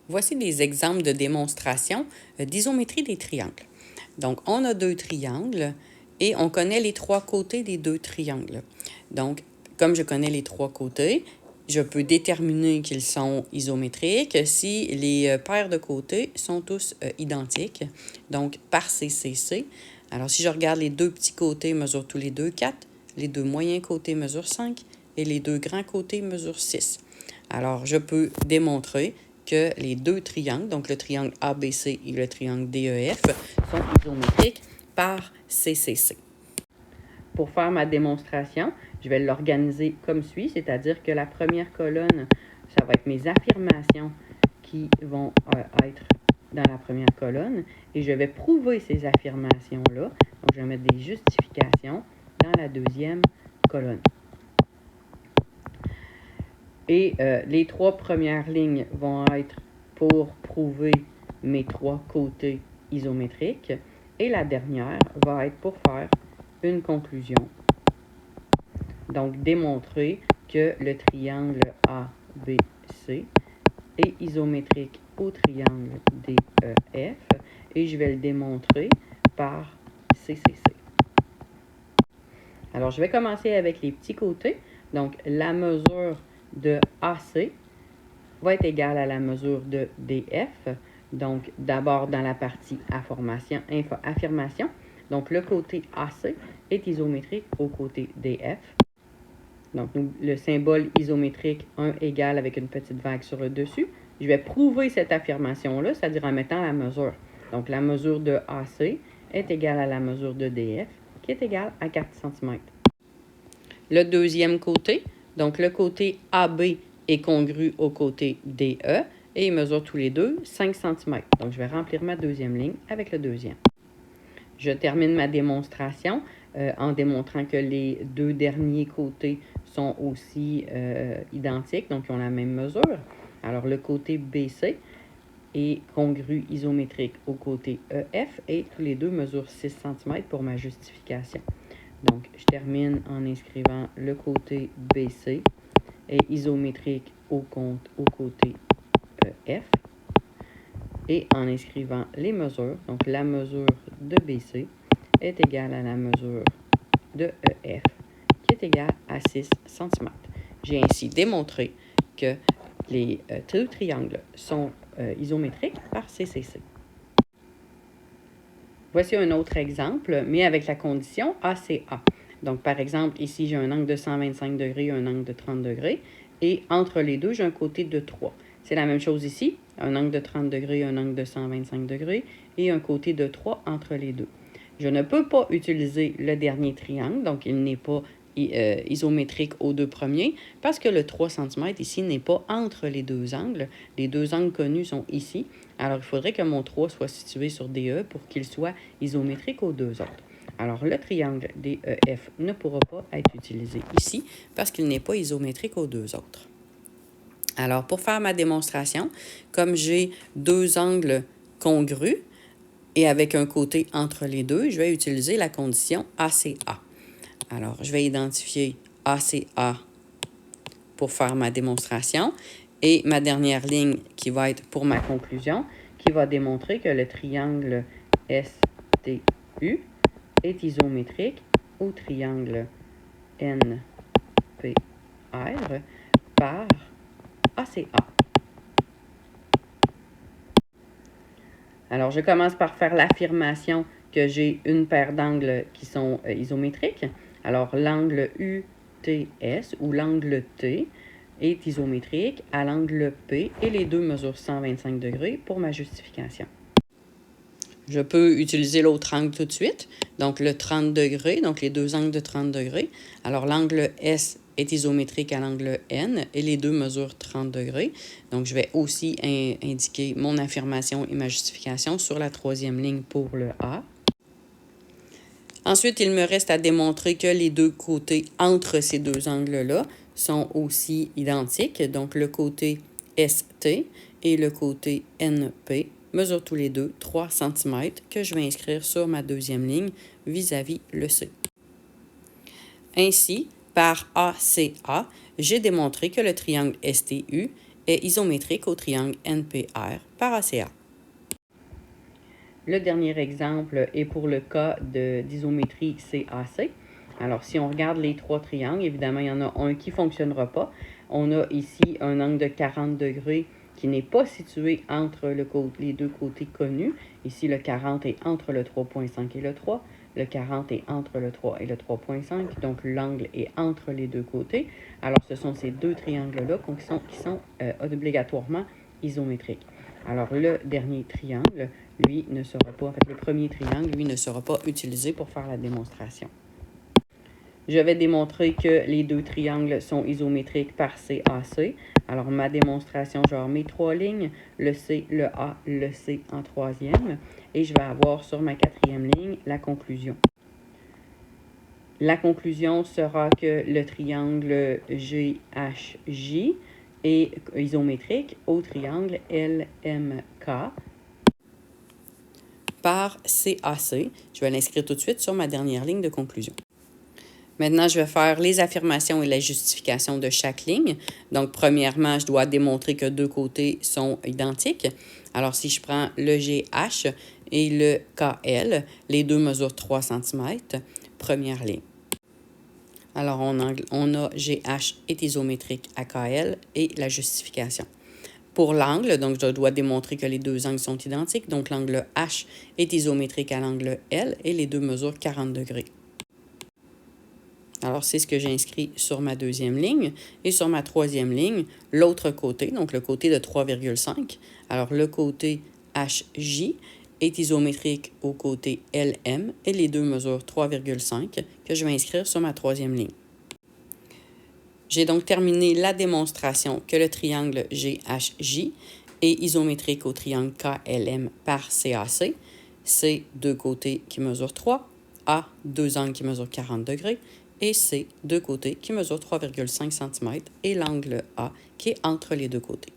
Voici des exemples de démonstration d'isométrie des triangles. Donc, on a deux triangles et on connaît les trois côtés des deux triangles. Donc, comme je connais les trois côtés, je peux déterminer qu'ils sont isométriques si les paires de côtés sont tous identiques, donc par CCC. Alors, si je regarde les deux petits côtés mesurent tous les deux 4, les deux moyens côtés mesurent 5 et les deux grands côtés mesurent 6. Alors, je peux démontrer que les deux triangles, donc le triangle ABC et le triangle DEF, sont isométriques par CCC. Pour faire ma démonstration, je vais l'organiser comme suit, c'est-à-dire que la première colonne, ça va être mes affirmations qui vont être dans la première colonne et je vais prouver ces affirmations-là. Donc, je vais mettre des justifications dans la deuxième colonne. Et les trois premières lignes vont être pour prouver mes trois côtés isométriques. Et la dernière va être pour faire une conclusion. Donc, démontrer que le triangle ABC est isométrique au triangle DEF. Et je vais le démontrer par CCC. Alors, je vais commencer avec les petits côtés. Donc, la mesure de AC va être égale à la mesure de DF. Donc, d'abord dans la partie affirmation. Donc, le côté AC est isométrique au côté DF. Donc, le symbole isométrique 1 égale avec une petite vague sur le dessus. Je vais prouver cette affirmation-là, c'est-à-dire en mettant la mesure. Donc, la mesure de AC est égale à la mesure de DF, qui est égale à 4 cm. Le deuxième côté, donc le côté AB est congru au côté DE et ils mesurent tous les deux 5 cm. Donc, je vais remplir ma deuxième ligne avec le deuxième. Je termine ma démonstration en démontrant que les deux derniers côtés sont aussi identiques, donc ils ont la même mesure. Alors, le côté BC est congru isométrique au côté EF et tous les deux mesurent 6 cm pour ma justification. Donc, je termine en inscrivant le côté BC est isométrique au côté F et en inscrivant les mesures. Donc, la mesure de BC est égale à la mesure de EF qui est égale à 6 cm. J'ai ainsi démontré que les deux triangles sont isométriques par CCC. Voici un autre exemple, mais avec la condition ACA. Donc, par exemple, ici, j'ai un angle de 125 degrés et un angle de 30 degrés. Et entre les deux, j'ai un côté de 3. C'est la même chose ici, un angle de 30 degrés et un angle de 125 degrés et un côté de 3 entre les deux. Je ne peux pas utiliser le dernier triangle, donc il n'est pas isométrique aux deux premiers, parce que le 3 cm ici n'est pas entre les deux angles. Les deux angles connus sont ici. Alors, il faudrait que mon 3 soit situé sur DE pour qu'il soit isométrique aux deux autres. Alors, le triangle DEF ne pourra pas être utilisé ici parce qu'il n'est pas isométrique aux deux autres. Alors, pour faire ma démonstration, comme j'ai deux angles congrus et avec un côté entre les deux, je vais utiliser la condition ACA. Alors, je vais identifier ACA pour faire ma démonstration et ma dernière ligne qui va être pour ma conclusion, qui va démontrer que le triangle STU est isométrique au triangle NPR par ACA. Alors, je commence par faire l'affirmation que j'ai une paire d'angles qui sont isométriques. Alors, l'angle UTS ou l'angle T est isométrique à l'angle P et les deux mesurent 125 degrés pour ma justification. Je peux utiliser l'autre angle tout de suite, donc le 30 degrés, donc les deux angles de 30 degrés. Alors, l'angle S est isométrique à l'angle N et les deux mesurent 30 degrés. Donc, je vais aussi indiquer mon affirmation et ma justification sur la troisième ligne pour le A. Ensuite, il me reste à démontrer que les deux côtés entre ces deux angles-là sont aussi identiques. Donc, le côté ST et le côté NP mesurent tous les deux 3 cm que je vais inscrire sur ma deuxième ligne vis-à-vis le C. Ainsi, par ACA, j'ai démontré que le triangle STU est isométrique au triangle NPR par ACA. Le dernier exemple est pour le cas d'isométrie CAC. Alors, si on regarde les trois triangles, évidemment, il y en a un qui ne fonctionnera pas. On a ici un angle de 40 degrés qui n'est pas situé entre les deux côtés connus. Ici, le 40 est entre le 3,5 et le 3. Le 40 est entre le 3 et le 3,5. Donc, l'angle est entre les deux côtés. Alors, ce sont ces deux triangles-là qui sont obligatoirement isométriques. Alors, le dernier triangle, lui, ne sera pas, en fait, le premier triangle, lui, ne sera pas utilisé pour faire la démonstration. Je vais démontrer que les deux triangles sont isométriques par CAC. Alors, ma démonstration, je vais avoir mes trois lignes, le C, le A, le C en troisième. Et je vais avoir sur ma quatrième ligne la conclusion. La conclusion sera que le triangle GHJ est isométrique au triangle LMK par CAC. Je vais l'inscrire tout de suite sur ma dernière ligne de conclusion. Maintenant, je vais faire les affirmations et la justification de chaque ligne. Donc, premièrement, je dois démontrer que deux côtés sont identiques. Alors, si je prends le GH et le KL, les deux mesurent 3 cm. Première ligne. Alors, on a GH est isométrique à KL et la justification. Pour l'angle, donc je dois démontrer que les deux angles sont identiques. Donc, l'angle H est isométrique à l'angle L et les deux mesurent 40 degrés. Alors, c'est ce que j'ai inscrit sur ma deuxième ligne. Et sur ma troisième ligne, l'autre côté, donc le côté de 3,5. Alors, le côté HJ est isométrique au côté LM et les deux mesurent 3,5 que je vais inscrire sur ma troisième ligne. J'ai donc terminé la démonstration que le triangle GHJ est isométrique au triangle KLM par CAC. C, deux côtés qui mesurent 3. A, deux angles qui mesurent 40 degrés. Et C, deux côtés qui mesurent 3,5 cm et l'angle A qui est entre les deux côtés.